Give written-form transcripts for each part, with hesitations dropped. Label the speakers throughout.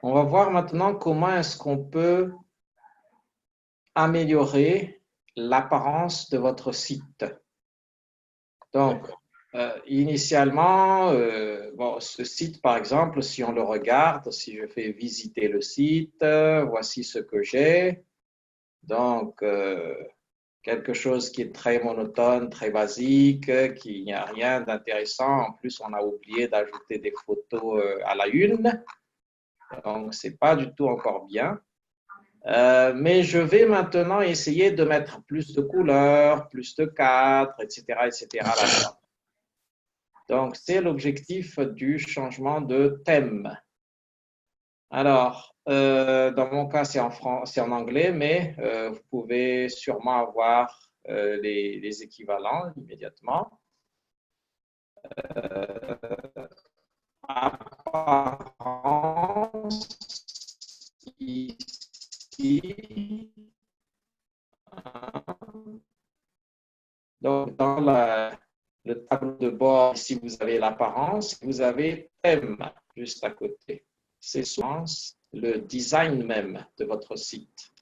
Speaker 1: On va voir maintenant comment est-ce qu'on peut améliorer l'apparence de votre site. Donc, initialement, bon, ce site, par exemple, si on le regarde, si je fais visiter le site, voici ce que j'ai. Donc, quelque chose qui est très monotone, très basique, qu'il n'y a rien d'intéressant. En plus, on a oublié d'ajouter des photos à la une. Donc, ce n'est pas du tout encore bien. Mais je vais maintenant essayer de mettre plus de couleurs, plus de cadres, etc. là-dedans. Donc, c'est l'objectif du changement de thème. Alors, dans mon cas, c'est en anglais, mais vous pouvez sûrement avoir les équivalents immédiatement. Apparence, ici. Donc, dans le tableau de bord, ici, vous avez l'apparence, vous avez thème juste à côté. C'est souvent le design même de votre site.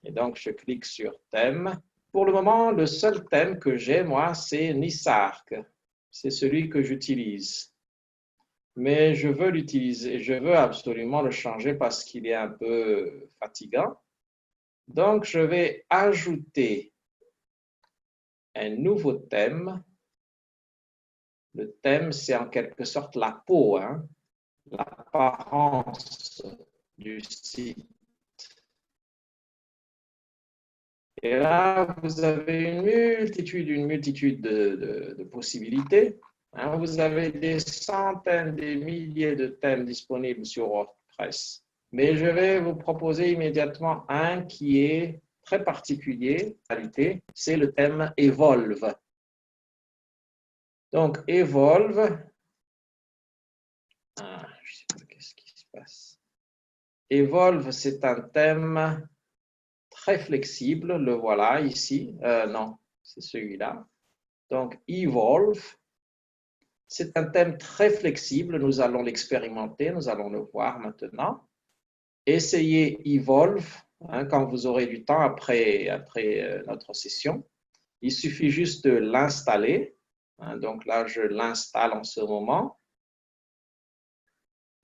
Speaker 1: Et donc, je clique sur thème. Pour le moment, le seul thème que j'ai, moi, c'est Nissark. C'est celui que j'utilise. Mais je veux l'utiliser, je veux absolument le changer parce qu'il est un peu fatigant. Donc, je vais ajouter un nouveau thème. Le thème, c'est en quelque sorte la peau, hein, l'apparence du site. Et là, vous avez une multitude de possibilités. Hein, vous avez des centaines, des milliers de thèmes disponibles sur WordPress. Mais je vais vous proposer immédiatement un qui est très particulier. C'est le thème Evolve. Donc, Evolve, je ne sais pas qu'est-ce qui se passe. Evolve, c'est un thème très flexible. Le voilà ici. Non, c'est celui-là. Donc, Evolve, c'est un thème très flexible. Nous allons l'expérimenter. Nous allons le voir maintenant. Essayez Evolve hein, quand vous aurez du temps après notre session. Il suffit juste de l'installer. Hein, donc là, je l'installe en ce moment.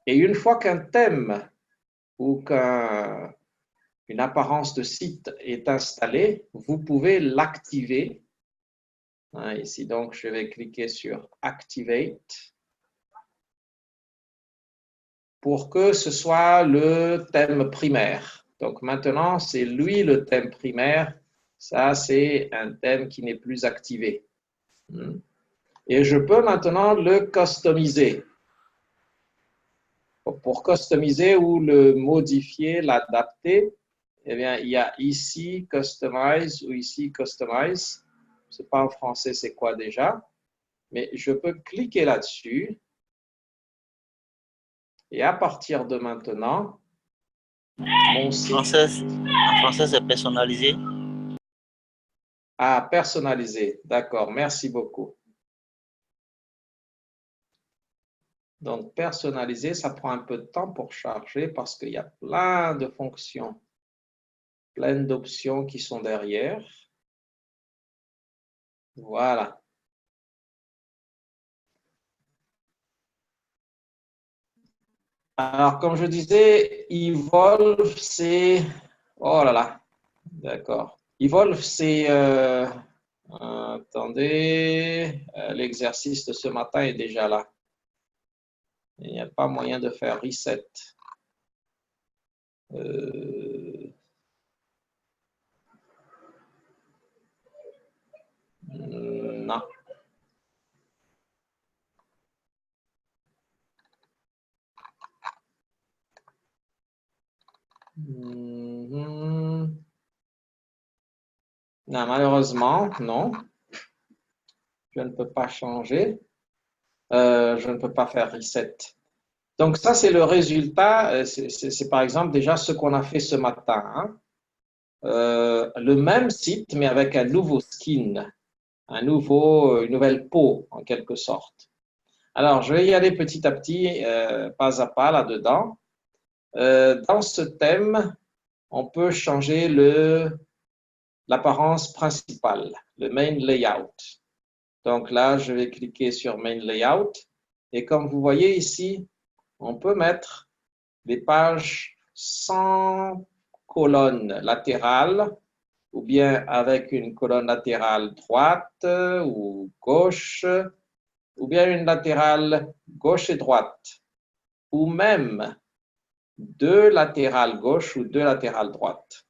Speaker 1: Et une fois qu'un thème ou qu'une apparence de site est installée, vous pouvez l'activer. Hein, ici, donc, je vais cliquer sur Activate pour que ce soit le thème primaire. Donc maintenant, c'est lui le thème primaire. Ça, c'est un thème qui n'est plus activé. Et je peux maintenant le customiser. Pour customiser ou le modifier, l'adapter, eh bien, il y a ici Customize ou ici Customize. Je ne sais pas en français c'est quoi déjà, mais je peux cliquer là-dessus. Et à partir de maintenant, mon site...
Speaker 2: En français, c'est personnalisé.
Speaker 1: Ah, personnalisé. D'accord, merci beaucoup. Donc, personnalisé, ça prend un peu de temps pour charger parce qu'il y a plein de fonctions, plein d'options qui sont derrière. Voilà. Alors, comme je disais, Evolve, c'est... Oh là là, d'accord. Evolve, c'est... attendez, l'exercice de ce matin est déjà là. Il n'y a pas moyen de faire reset. Non. Non, malheureusement, non. Je ne peux pas changer. Je ne peux pas faire reset. Donc ça, c'est le résultat. C'est par exemple déjà ce qu'on a fait ce matin. Hein. Le même site, mais avec un nouveau skin, une nouvelle peau en quelque sorte. Alors, je vais y aller petit à petit, pas à pas là-dedans. Dans ce thème, on peut changer l'apparence principale, le main layout. Donc là, je vais cliquer sur main layout. Et comme vous voyez ici, on peut mettre des pages sans colonne latérale ou bien avec une colonne latérale droite ou gauche, ou bien une latérale gauche et droite, ou même deux latérales gauche ou deux latérales droite.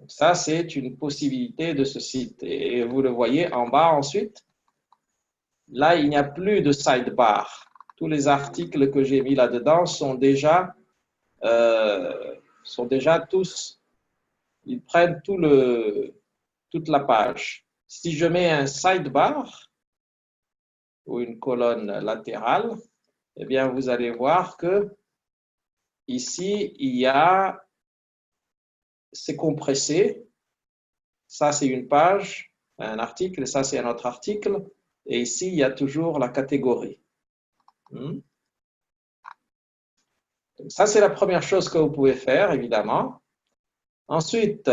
Speaker 1: Ça, c'est une possibilité de ce site. Et vous le voyez en bas ensuite. Là, il n'y a plus de sidebar. Tous les articles que j'ai mis là-dedans sont déjà tous, ils prennent toute la page. Si je mets un sidebar ou une colonne latérale, eh bien, vous allez voir que ici, c'est compressé. Ça, c'est une page, un article, ça, c'est un autre article. Et ici, il y a toujours la catégorie. Donc, ça, c'est la première chose que vous pouvez faire, évidemment. Ensuite,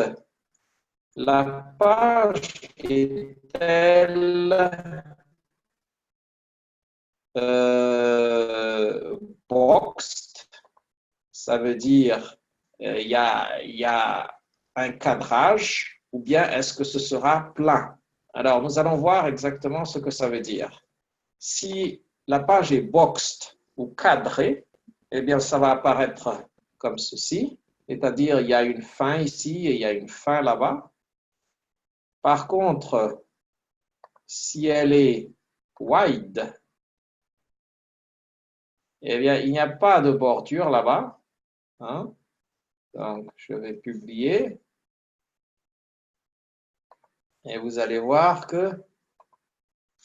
Speaker 1: la page est-elle boxed? Ça veut dire il y a un cadrage ou bien est-ce que ce sera plein? Alors, nous allons voir exactement ce que ça veut dire. Si la page est boxed ou cadrée, eh bien, ça va apparaître comme ceci, c'est-à-dire il y a une fin ici et il y a une fin là-bas. Par contre, si elle est wide, eh bien, il n'y a pas de bordure là-bas. Hein? Donc, je vais publier. Et vous allez voir que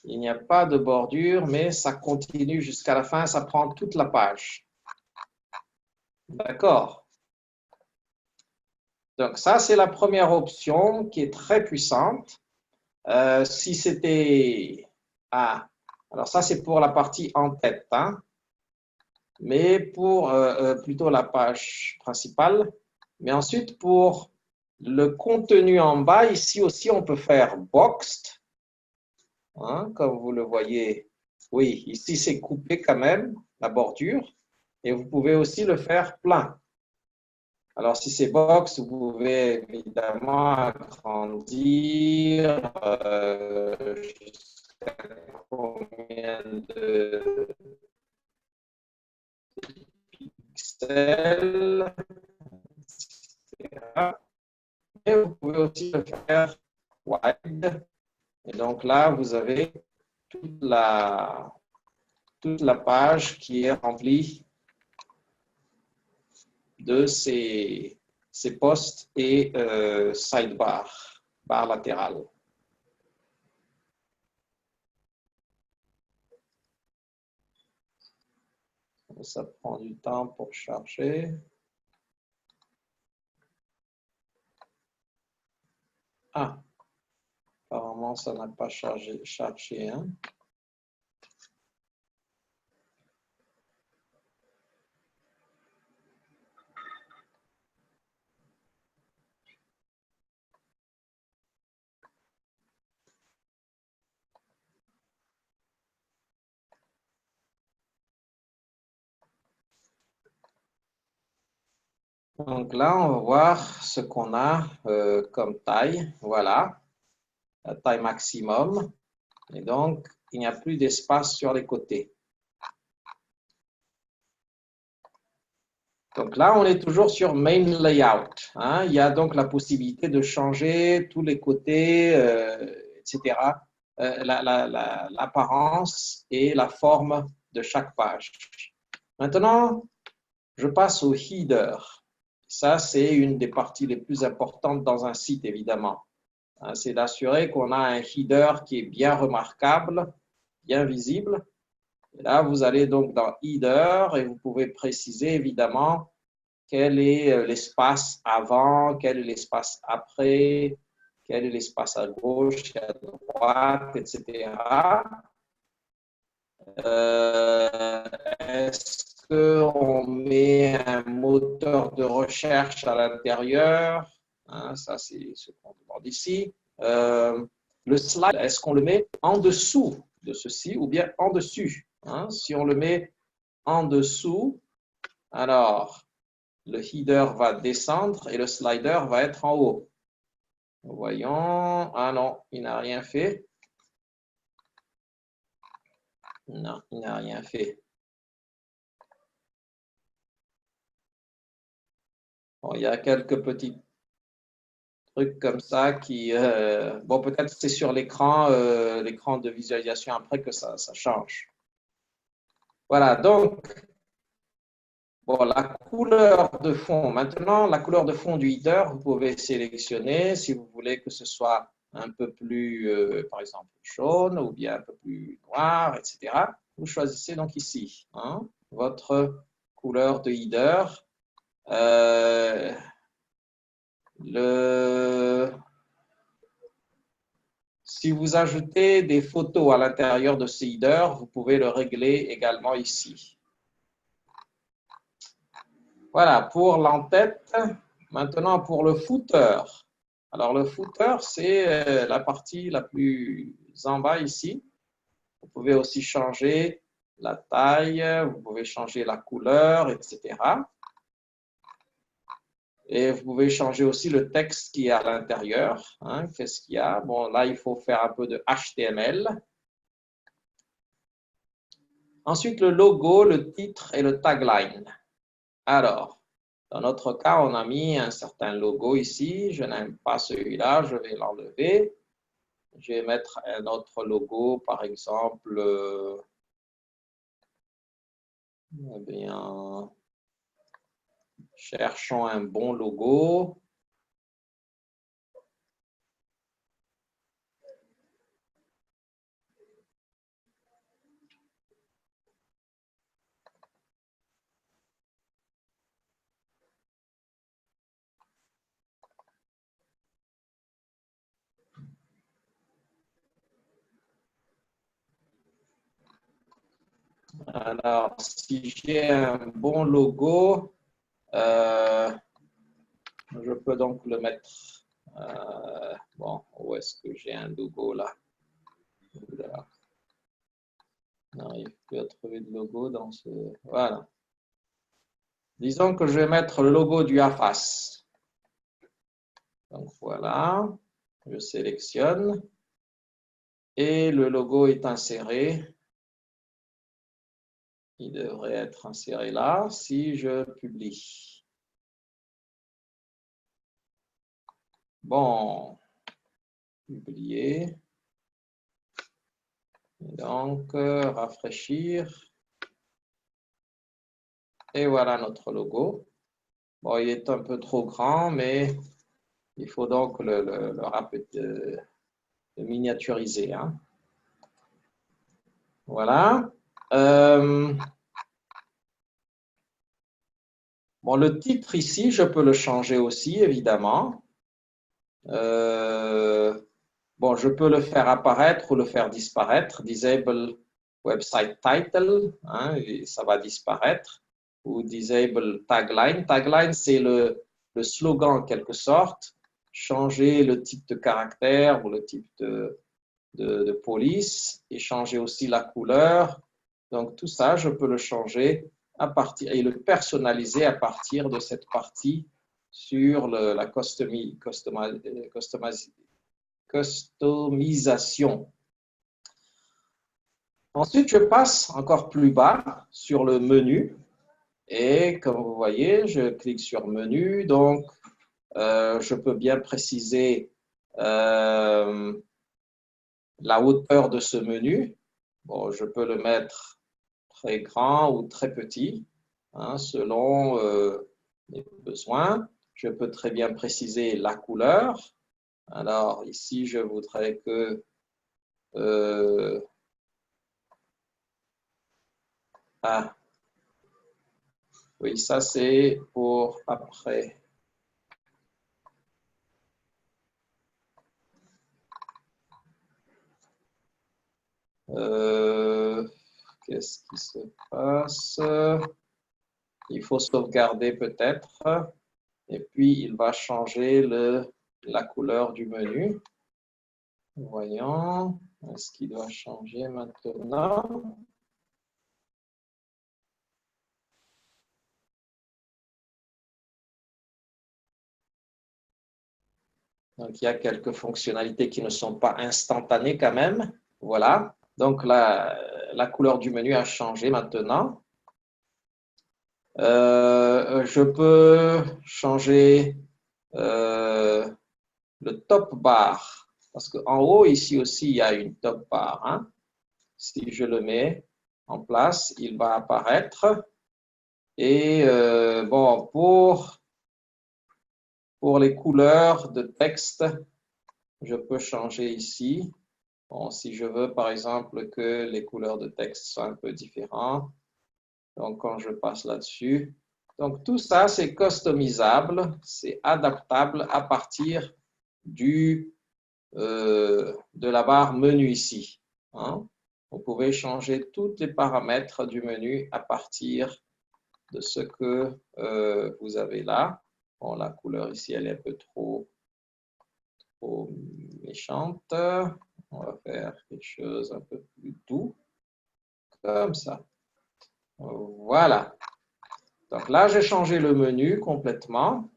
Speaker 1: il n'y a pas de bordure, mais ça continue jusqu'à la fin, ça prend toute la page. D'accord. Donc, ça, c'est la première option qui est très puissante. Si c'était... Ah, alors ça, c'est pour la partie en tête, hein? Mais pour plutôt la page principale. Mais ensuite, pour le contenu en bas, ici aussi, on peut faire boxed. Hein, comme vous le voyez, oui, ici c'est coupé quand même, la bordure, et vous pouvez aussi le faire plein. Alors si c'est box, vous pouvez évidemment agrandir jusqu'à combien de pixels, etc. Et vous pouvez aussi le faire wide. Et donc là, vous avez toute la page qui est remplie de ces postes et sidebar, barre latérale. Ça prend du temps pour charger. Ah, apparemment, ça n'a pas chargé, hein. Donc là, on va voir ce qu'on a comme taille. Voilà, la taille maximum. Et donc, il n'y a plus d'espace sur les côtés. Donc là, on est toujours sur Main Layout. Hein. Il y a donc la possibilité de changer tous les côtés, etc. L'apparence et la forme de chaque page. Maintenant, je passe au header. Ça, c'est une des parties les plus importantes dans un site, évidemment. C'est d'assurer qu'on a un header qui est bien remarquable, bien visible. Et là, vous allez donc dans Header et vous pouvez préciser évidemment quel est l'espace avant, quel est l'espace après, quel est l'espace à gauche, à droite, etc. Est-ce qu'on met un moteur de recherche à l'intérieur? Hein, ça, c'est ce qu'on demande ici. Le slide, est-ce qu'on le met en dessous de ceci ou bien en dessus? Hein, si on le met en dessous, alors le header va descendre et le slider va être en haut. Voyons. Ah non, il n'a rien fait. Non, il n'a rien fait. Bon, il y a quelques petits trucs comme ça qui... bon, peut-être c'est sur l'écran l'écran de visualisation après que ça change. Voilà, donc, bon, la couleur de fond. Maintenant, la couleur de fond du header, vous pouvez sélectionner si vous voulez que ce soit un peu plus, par exemple, jaune ou bien un peu plus noir, etc. Vous choisissez donc ici hein, votre couleur de header. Si vous ajoutez des photos à l'intérieur de ce header, vous pouvez le régler également ici. Voilà, pour l'entête. Maintenant, pour le footer. Alors, le footer, c'est la partie la plus en bas ici. Vous pouvez aussi changer la taille, vous pouvez changer la couleur, etc. Et vous pouvez changer aussi le texte qui est à l'intérieur. Hein, qu'est-ce qu'il y a? Bon, là, il faut faire un peu de HTML. Ensuite, le logo, le titre et le tagline. Alors, dans notre cas, on a mis un certain logo ici. Je n'aime pas celui-là, je vais l'enlever. Je vais mettre un autre logo, par exemple, eh bien, cherchons un bon logo. Alors, si j'ai un bon logo, je peux donc le mettre. Bon, où est-ce que j'ai un logo là? N'arrive plus à trouver de logo dans ce. Voilà. Disons que je vais mettre le logo du AFAS. Donc voilà, je sélectionne et le logo est inséré. Il devrait être inséré là si je publie. Bon, publier. Donc, rafraîchir. Et voilà notre logo. Bon, il est un peu trop grand, mais il faut donc le miniaturiser. Hein. Voilà. Bon, le titre ici, je peux le changer aussi, évidemment. Bon, je peux le faire apparaître ou le faire disparaître. Disable website title, hein, et ça va disparaître. Ou disable tagline. Tagline, c'est le slogan en quelque sorte. Changer le type de caractère ou le type de police et changer aussi la couleur. Donc, tout ça, je peux le changer à partir et le personnaliser à partir de cette partie sur la customisation. Ensuite, je passe encore plus bas sur le menu et comme vous voyez, je clique sur menu. Donc, je peux bien préciser la hauteur de ce menu. Bon, je peux le mettre très grand ou très petit, hein, selon mes besoins. Je peux très bien préciser la couleur. Alors, ici, je voudrais que oui, ça c'est pour après. Qu'est-ce qui se passe? Il faut sauvegarder peut-être. Et puis, il va changer la couleur du menu. Voyons, est-ce qu'il doit changer maintenant? Donc, il y a quelques fonctionnalités qui ne sont pas instantanées quand même. Voilà. Donc, la couleur du menu a changé maintenant. Je peux changer le top bar. Parce qu'en haut, ici aussi, il y a une top bar. Hein. Si je le mets en place, il va apparaître. Et bon, pour les couleurs de texte, je peux changer ici. Bon, si je veux, par exemple, que les couleurs de texte soient un peu différentes. Donc, quand je passe là-dessus. Donc, tout ça, c'est customisable, c'est adaptable à partir de la barre menu ici. Hein. Vous pouvez changer tous les paramètres du menu à partir de ce que vous avez là. Bon, la couleur ici, elle est un peu trop méchante. On va faire quelque chose un peu plus doux, comme ça. Voilà. Donc là, j'ai changé le menu complètement.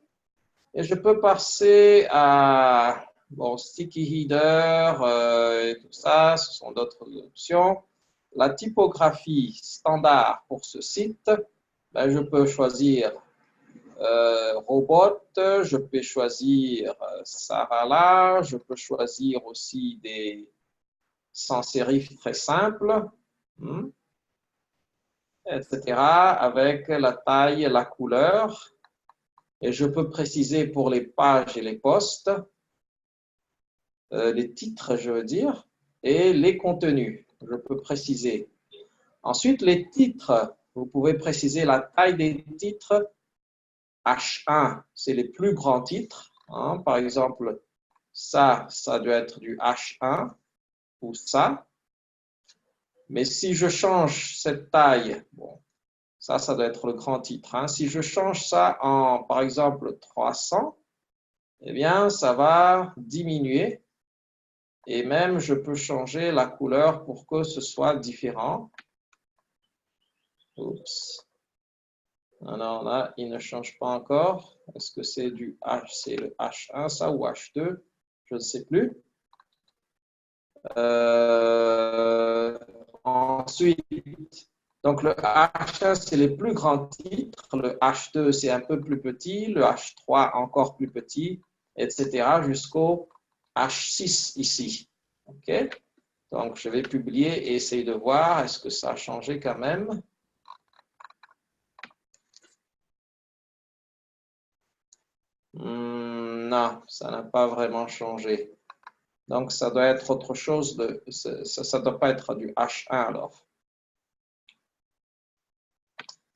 Speaker 1: Et je peux passer à bon, Sticky Header et tout ça. Ce sont d'autres options. La typographie standard pour ce site, ben, je peux choisir robot, je peux choisir Sarala, je peux choisir aussi des sans sérif très simples, etc. avec la taille et la couleur. Et je peux préciser pour les pages et les posts, les titres, je veux dire, et les contenus. Je peux préciser. Ensuite, les titres, vous pouvez préciser la taille des titres. H1, c'est les plus grands titres. Hein. Par exemple, ça doit être du H1 ou ça. Mais si je change cette taille, bon, ça doit être le grand titre. Hein. Si je change ça en, par exemple, 300, eh bien, ça va diminuer. Et même, je peux changer la couleur pour que ce soit différent. Oups. Alors là, il ne change pas encore. Est-ce que c'est du H, c'est le H1, ça, ou H2? Je ne sais plus. Ensuite, donc le H1, c'est les plus grands titres. Le H2, c'est un peu plus petit. Le H3, encore plus petit, etc. jusqu'au H6 ici. OK? Donc, je vais publier et essayer de voir est-ce que ça a changé quand même. Non, ça n'a pas vraiment changé. Donc, ça doit être autre chose. Ça ne doit pas être du H1 alors.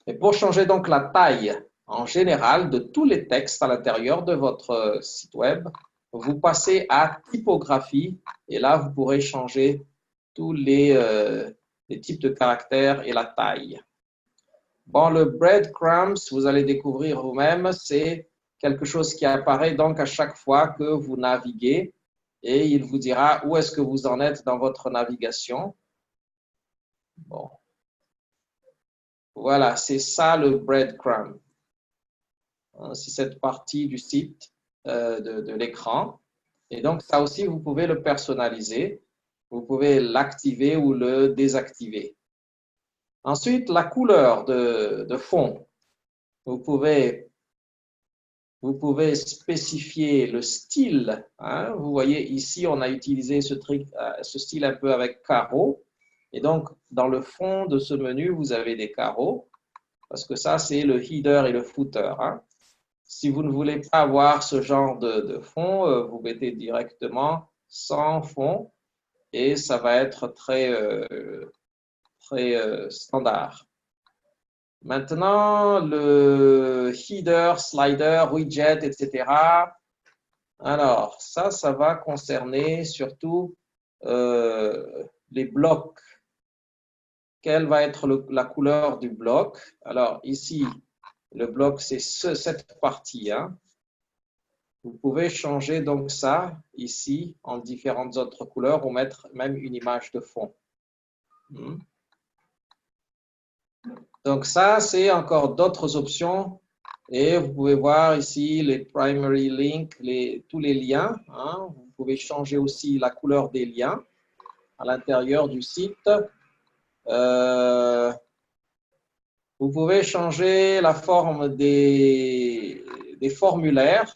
Speaker 1: Et pour changer donc la taille en général de tous les textes à l'intérieur de votre site web, vous passez à typographie et là, vous pourrez changer tous les types de caractères et la taille. Bon, le breadcrumbs, vous allez découvrir vous-même, c'est quelque chose qui apparaît donc à chaque fois que vous naviguez et il vous dira où est-ce que vous en êtes dans votre navigation. Bon. Voilà, c'est ça le breadcrumb. C'est cette partie du site, de l'écran. Et donc, ça aussi, vous pouvez le personnaliser. Vous pouvez l'activer ou le désactiver. Ensuite, la couleur de fond. Vous pouvez spécifier le style. Hein. Vous voyez ici, on a utilisé ce style un peu avec carreaux. Et donc, dans le fond de ce menu, vous avez des carreaux. Parce que ça, c'est le header et le footer. Hein. Si vous ne voulez pas avoir ce genre de fond, vous mettez directement sans fond et ça va être très standard. Maintenant, le header, slider, widget, etc. Alors, ça va concerner surtout les blocs. Quelle va être la couleur du bloc? Alors, ici, Le bloc, c'est cette partie. Hein. Vous pouvez changer donc ça ici en différentes autres couleurs ou mettre même une image de fond. Donc ça, c'est encore d'autres options. Et vous pouvez voir ici les primary links, tous les liens. Hein. Vous pouvez changer aussi la couleur des liens à l'intérieur du site. Vous pouvez changer la forme des formulaires,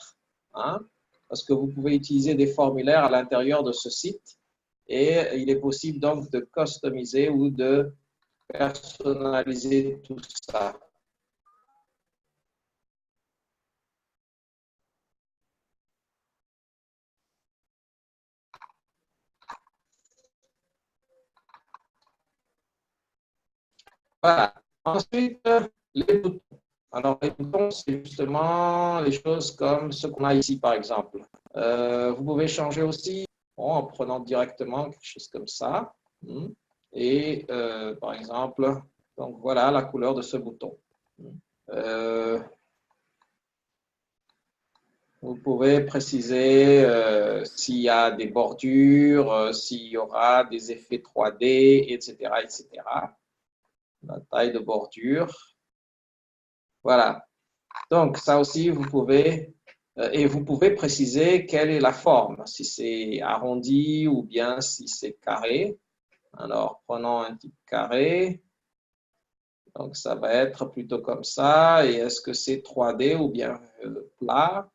Speaker 1: hein, parce que vous pouvez utiliser des formulaires à l'intérieur de ce site et il est possible donc de customiser ou de personnaliser tout ça. Voilà. Ensuite, les boutons. Alors, les boutons, c'est justement les choses comme ce qu'on a ici, par exemple. Vous pouvez changer aussi en prenant directement quelque chose comme ça. Et, par exemple, donc voilà la couleur de ce bouton. Vous pouvez préciser s'il y a des bordures, s'il y aura des effets 3D, etc., etc. La taille de bordure. Voilà. Donc, ça aussi, vous pouvez, et vous pouvez préciser quelle est la forme, si c'est arrondi ou bien si c'est carré. Alors, prenons un type carré. Donc, ça va être plutôt comme ça. Et est-ce que c'est 3D ou bien plat?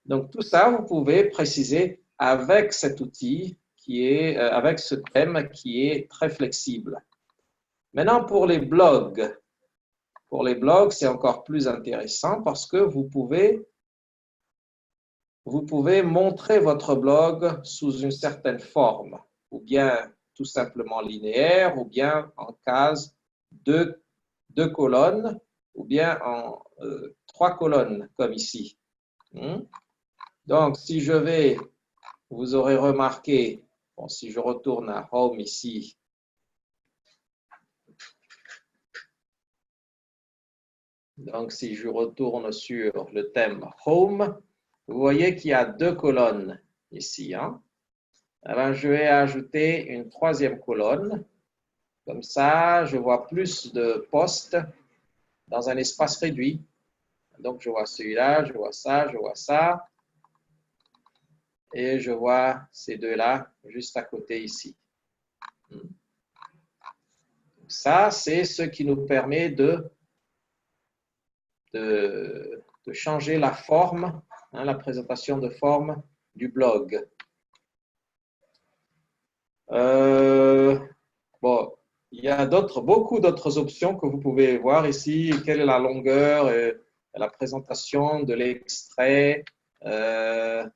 Speaker 1: Donc, tout ça, vous pouvez préciser avec cet outil qui est, avec ce thème qui est très flexible. Maintenant, pour les blogs. Pour les blogs, c'est encore plus intéressant parce que vous pouvez montrer votre blog sous une certaine forme, ou bien tout simplement linéaire, ou bien en case deux colonnes, ou bien en 3 colonnes, comme ici. Donc, si je vais, vous aurez remarqué, bon, si je retourne à Home ici, donc si je retourne sur le thème Home, vous voyez qu'il y a 2 colonnes ici. Hein? Alors, je vais ajouter une 3e colonne. Comme ça, je vois plus de postes dans un espace réduit. Donc, je vois celui-là, je vois ça, je vois ça. Et je vois ces deux-là juste à côté ici. Ça, c'est ce qui nous permet de changer la forme, hein, la présentation de forme du blog. Bon, il y a beaucoup d'autres options que vous pouvez voir ici. Quelle est la longueur et la présentation de l'extrait? Est-ce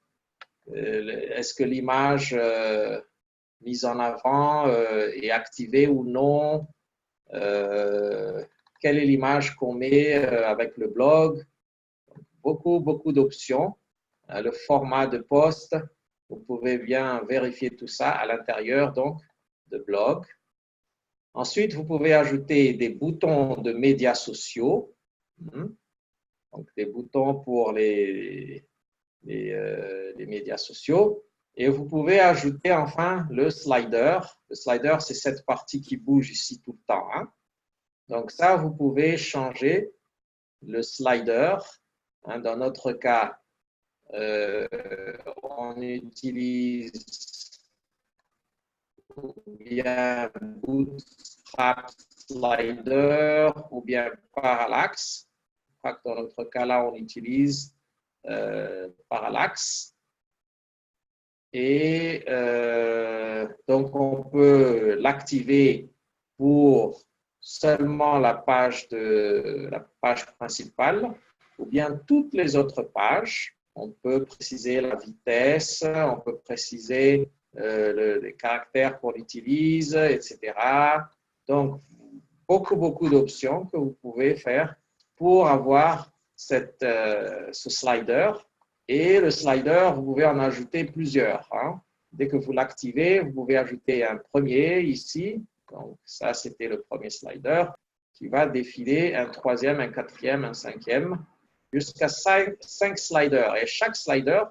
Speaker 1: que l'image mise en avant est activée ou non? Quelle est l'image qu'on met avec le blog? Beaucoup d'options. Le format de poste, vous pouvez bien vérifier tout ça à l'intérieur donc de blog. Ensuite, vous pouvez ajouter des boutons de médias sociaux. Donc, des boutons pour les médias sociaux. Et vous pouvez ajouter enfin le slider. Le slider, c'est cette partie qui bouge ici tout le temps. Hein. Donc ça, vous pouvez changer le slider. Hein. Dans notre cas, on utilise ou bien Bootstrap Slider ou bien Parallax. Dans notre cas là, on utilise Parallax. Et donc, on peut l'activer pour seulement la page principale ou bien toutes les autres pages. On peut préciser la vitesse, on peut préciser les caractères qu'on utilise, etc. Donc, beaucoup d'options que vous pouvez faire pour avoir ce slider. Et le slider, vous pouvez en ajouter plusieurs. Hein. Dès que vous l'activez, vous pouvez ajouter un premier ici. Donc, ça, c'était le premier slider. qui va défiler un troisième, un quatrième, un cinquième, jusqu'à 5 sliders. Et chaque slider,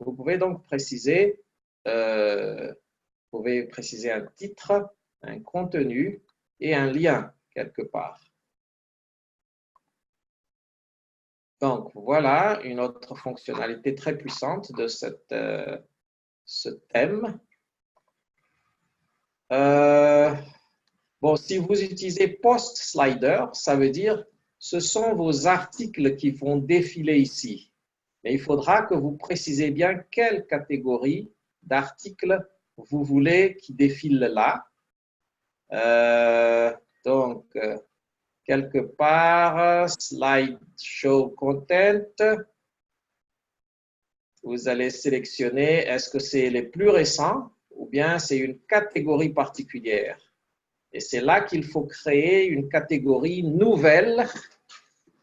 Speaker 1: vous pouvez donc préciser, un titre, un contenu et un lien quelque part. Donc, voilà une autre fonctionnalité très puissante de ce thème. Bon, si vous utilisez Post Slider, ça veut dire ce sont vos articles qui vont défiler ici. Mais il faudra que vous précisez bien quelle catégorie d'articles vous voulez qui défile là. Donc, quelque part, Slideshow Content, vous allez sélectionner, est-ce que c'est les plus récents ou bien c'est une catégorie particulière? Et c'est là qu'il faut créer une catégorie nouvelle.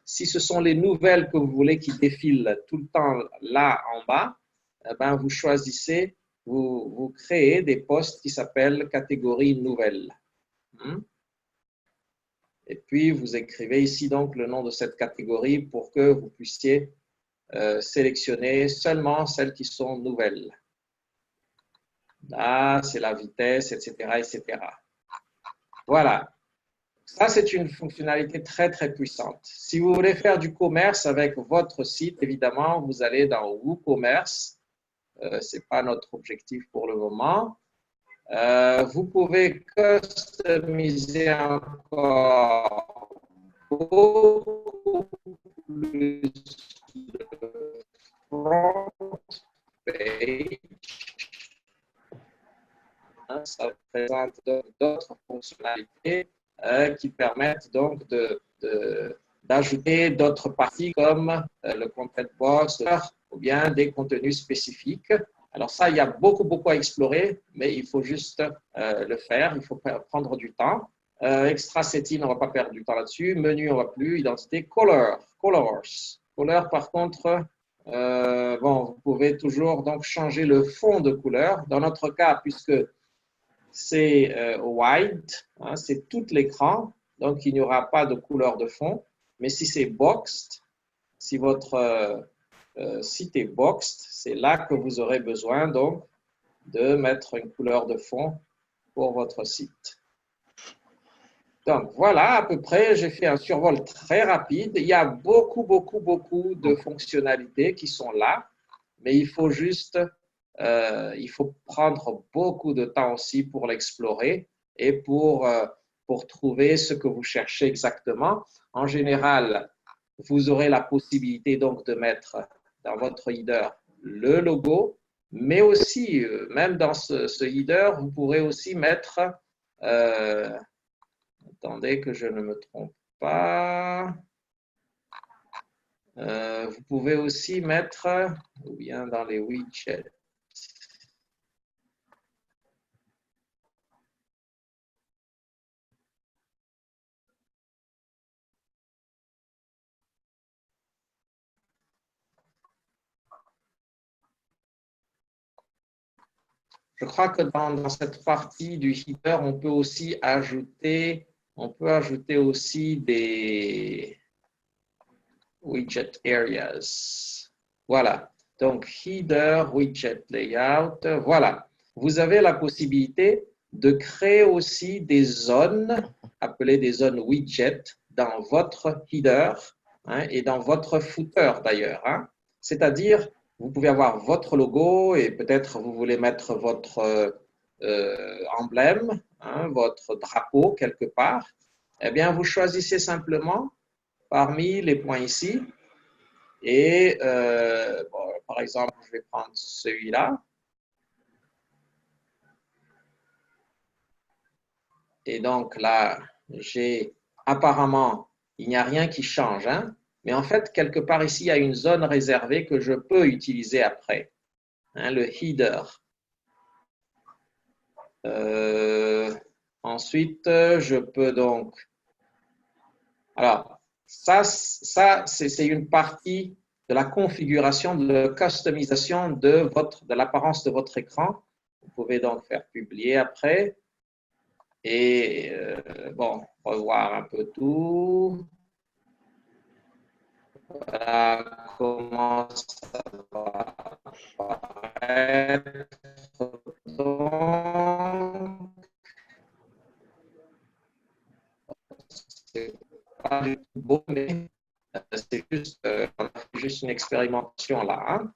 Speaker 1: Si ce sont les nouvelles que vous voulez qui défilent tout le temps là en bas, eh ben vous choisissez, vous créez des postes qui s'appellent catégorie nouvelle. Et puis, vous écrivez ici donc le nom de cette catégorie pour que vous puissiez sélectionner seulement celles qui sont nouvelles. Là, c'est la vitesse, etc., etc. Voilà. Ça, c'est une fonctionnalité très, très puissante. Si vous voulez faire du commerce avec votre site, évidemment, vous allez dans WooCommerce. Ce n'est pas notre objectif pour le moment. Vous pouvez customiser encore beaucoup plus le front page. Ça présente d'autres fonctionnalités qui permettent donc d'ajouter d'autres parties comme le content box ou bien des contenus spécifiques. Alors ça, il y a beaucoup à explorer, mais il faut juste le faire, il faut prendre du temps. Extra setting, on ne va pas perdre du temps là-dessus. Menu, on ne va plus. Identité, colors. Color, par contre, bon, vous pouvez toujours donc changer le fond de couleur. Dans notre cas, puisque c'est white, hein, c'est tout l'écran, donc il n'y aura pas de couleur de fond. Mais si c'est boxed, si votre site est boxed, c'est là que vous aurez besoin donc de mettre une couleur de fond pour votre site. Donc voilà, à peu près, j'ai fait un survol très rapide. Il y a beaucoup de fonctionnalités qui sont là, mais il faut juste il faut prendre beaucoup de temps aussi pour l'explorer et pour trouver ce que vous cherchez exactement. En général, vous aurez la possibilité donc de mettre dans votre header le logo, mais aussi, même dans ce header, vous pourrez aussi mettre, attendez que je ne me trompe pas, vous pouvez aussi mettre, ou bien dans les widgets, je crois que dans cette partie du header, on peut aussi ajouter, aussi des widget areas. Voilà. Donc, header, widget layout, voilà. Vous avez la possibilité de créer aussi des zones, appelées des zones widget, dans votre header hein, et dans votre footer d'ailleurs. Hein. C'est-à-dire, vous pouvez avoir votre logo et peut-être vous voulez mettre votre emblème, hein, votre drapeau quelque part. Eh bien, vous choisissez simplement parmi les points ici. Et bon, par exemple, je vais prendre celui-là. Et donc là, j'ai apparemment, il n'y a rien qui change. Hein? Mais en fait, quelque part ici, il y a une zone réservée que je peux utiliser après. Hein, le header. Ensuite, je peux donc... Alors, ça c'est une partie de la configuration, de la customisation de l'apparence de votre écran. Vous pouvez donc faire publier après. Et bon, revoir un peu tout. Voilà comment ça va apparaître. Donc, c'est pas du tout beau, mais c'est juste, on a fait juste une expérimentation là. Hein.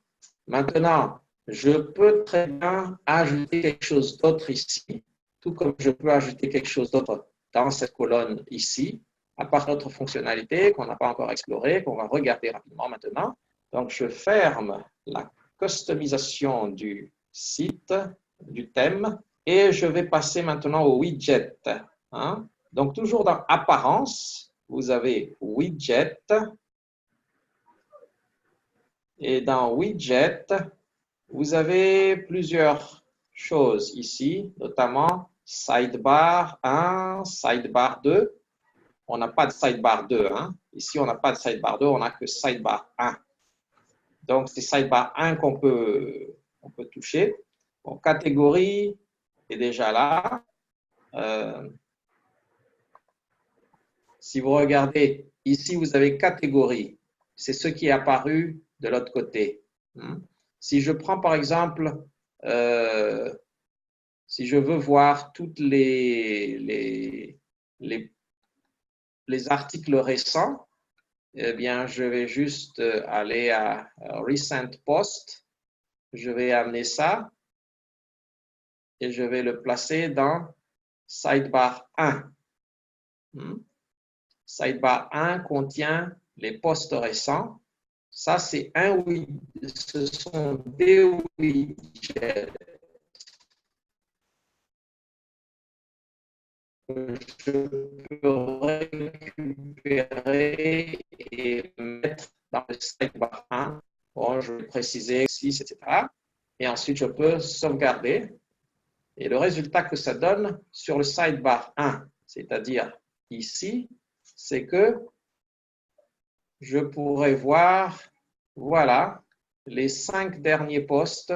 Speaker 1: Maintenant, je peux très bien ajouter quelque chose d'autre ici, tout comme je peux ajouter quelque chose d'autre dans cette colonne ici, à part d'autres fonctionnalités qu'on n'a pas encore explorées, qu'on va regarder rapidement maintenant. Donc, je ferme la customisation du site, du thème, et je vais passer maintenant au widget. Hein. Donc, toujours dans Apparence, vous avez Widget, et dans Widget, vous avez plusieurs choses ici, notamment Sidebar 1, Sidebar 2. On n'a pas de Sidebar 2. Hein. Ici, on n'a pas de Sidebar 2, on n'a que Sidebar 1. Donc, c'est Sidebar 1 qu'on peut toucher. Bon, catégorie est déjà là. Si vous regardez, ici, vous avez catégorie. C'est ce qui est apparu de l'autre côté. Si je prends, par exemple, si je veux voir toutes les articles récents, eh bien, je vais juste aller à Recent Post. Je vais amener ça et je vais le placer dans Sidebar 1. Sidebar 1 contient les posts récents. Ça, c'est ce sont des widgets que je peux récupérer et mettre dans le sidebar 1. Bon, je vais préciser 6, etc. Et ensuite, je peux sauvegarder. Et le résultat que ça donne sur le sidebar 1, c'est-à-dire ici, c'est que je pourrais voir, voilà, les 5 derniers posts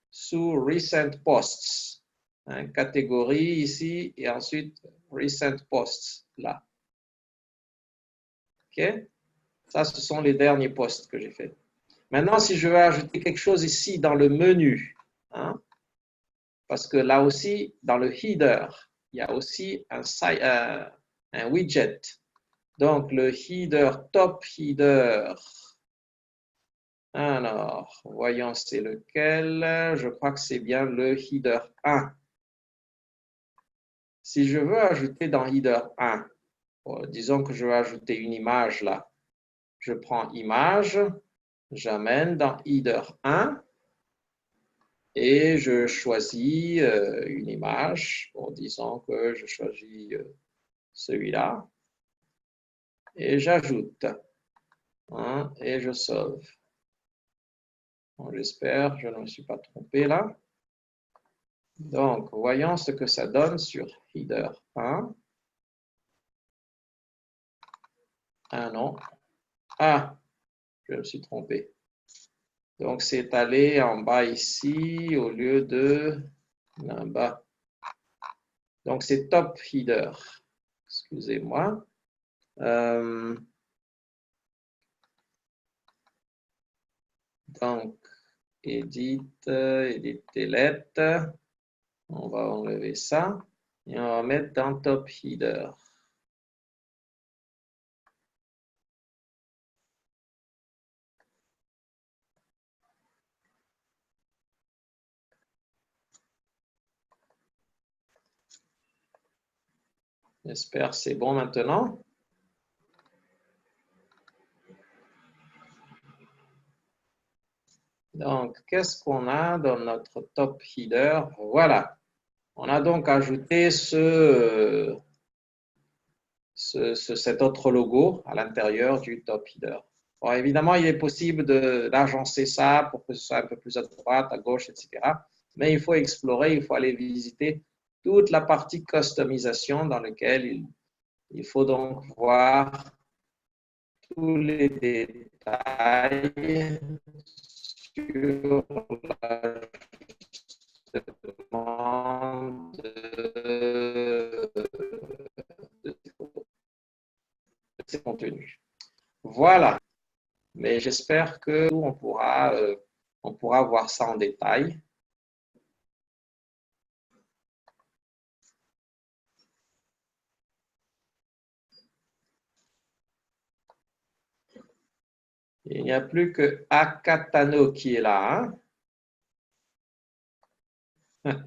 Speaker 1: sous Recent Posts. Hein, catégorie ici et ensuite Recent Posts là. OK? Ça, ce sont les derniers posts que j'ai faits. Maintenant, si je veux ajouter quelque chose ici dans le menu, hein, parce que là aussi, dans le header, il y a aussi un widget. Donc, le header, top header. Alors, voyons c'est lequel. Je crois que c'est bien le header 1. Si je veux ajouter dans header 1, disons que je veux ajouter une image là. Je prends image, j'amène dans header 1 et je choisis une image. Bon, disons que je choisis celui-là et j'ajoute. Hein, et je sauve. Bon, j'espère, je ne me suis pas trompé là. Donc, voyons ce que ça donne sur header 1. Ah non. Ah, je me suis trompé. Donc, c'est allé en bas ici au lieu de en bas. Donc, c'est top header. Excusez-moi. Donc, edit, edit delete. On va enlever ça et on va mettre dans top header. J'espère que c'est bon maintenant. Donc, qu'est-ce qu'on a dans notre top header? Voilà. On a donc ajouté cet autre logo à l'intérieur du top header. Bon, évidemment, il est possible d'agencer ça pour que ce soit un peu plus à droite, à gauche, etc. Mais il faut explorer, il faut aller visiter toute la partie customisation dans laquelle il faut donc voir tous les détails sur la demande ces contenus. Voilà. Mais j'espère qu'on pourra voir ça en détail. Il n'y a plus que Akatano qui est là. Hein?